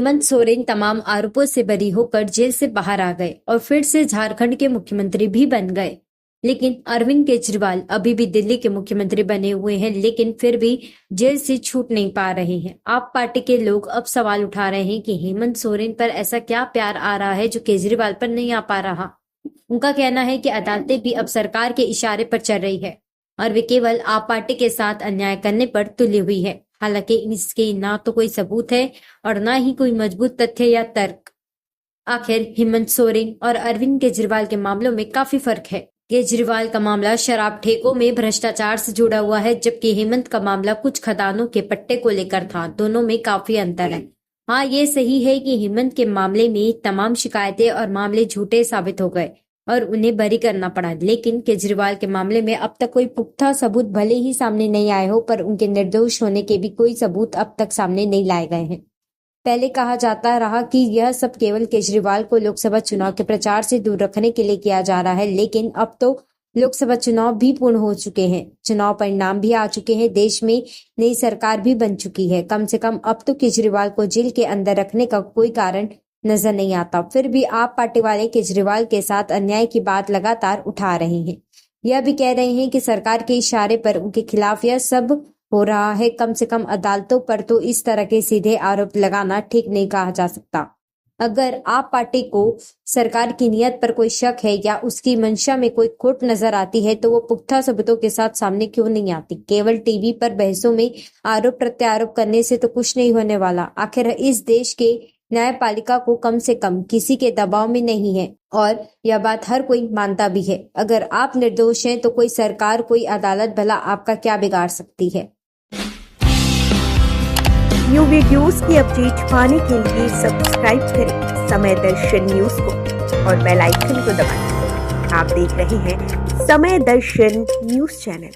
हेमंत सोरेन तमाम आरोपों से बरी होकर जेल से बाहर आ गए और फिर से झारखंड के मुख्यमंत्री भी बन गए। लेकिन अरविंद केजरीवाल अभी भी दिल्ली के मुख्यमंत्री बने हुए हैं, लेकिन फिर भी जेल से छूट नहीं पा रहे हैं। आप पार्टी के लोग अब सवाल उठा रहे हैं कि हेमंत सोरेन पर ऐसा क्या प्यार आ रहा है जो केजरीवाल पर नहीं आ पा रहा। उनका कहना है कि अदालतें भी अब सरकार के इशारे पर चल रही है और वे केवल आप पार्टी के साथ अन्याय करने पर तुली हुई है। हालांकि इसके ना तो कोई सबूत है और ना ही कोई मजबूत तथ्य या तर्क। आखिर हेमंत सोरेन और अरविंद केजरीवाल के मामलों में काफी फर्क है। केजरीवाल का मामला शराब ठेकों में भ्रष्टाचार से जुड़ा हुआ है, जबकि हेमंत का मामला कुछ खदानों के पट्टे को लेकर था। दोनों में काफी अंतर है। हाँ, ये सही है कि हेमंत के मामले में तमाम शिकायतें और मामले झूठे साबित हो गए और उन्हें बरी करना पड़ा, लेकिन केजरीवाल के मामले में अब तक कोई पुख्ता सबूत भले ही सामने नहीं आए हो, पर उनके निर्दोष होने के भी कोई सबूत अब तक सामने नहीं लाए गए हैं। पहले कहा जाता रहा कि यह सब केवल केजरीवाल को लोकसभा चुनाव के प्रचार से दूर रखने के लिए किया जा रहा है, लेकिन अब तो लोकसभा चुनाव भी पूर्ण हो चुके हैं, चुनाव परिणाम भी आ चुके हैं, देश में नई सरकार भी बन चुकी है। कम से कम अब तो केजरीवाल को जेल के अंदर रखने का कोई कारण नजर नहीं आता। फिर भी आप पार्टी वाले केजरीवाल के साथ अन्याय की बात लगातार उठा रहे हैं। यह भी कह रहे हैं कि सरकार के इशारे पर उनके खिलाफ यह सब हो रहा है। कम से कम अदालतों पर तो इस तरह के सीधे आरोप लगाना ठीक नहीं कहा जा सकता। अगर आप पार्टी को सरकार की नीयत पर कोई शक है या उसकी मंशा में कोई खोट नजर आती है तो वो पुख्ता सबूतों के साथ सामने क्यों नहीं आती। केवल टीवी पर बहसों में आरोप प्रत्यारोप करने से तो कुछ नहीं होने वाला। आखिर इस देश के न्यायपालिका को कम से कम किसी के दबाव में नहीं है और यह बात हर कोई मानता भी है। अगर आप निर्दोष हैं तो कोई सरकार, कोई अदालत भला आपका क्या बिगाड़ सकती है। न्यू वीडियोस की अपडेट पाने के लिए सब्सक्राइब करें समय दर्शन न्यूज को और बेल आइकन को दबाएं। आप देख रहे हैं समय दर्शन न्यूज चैनल।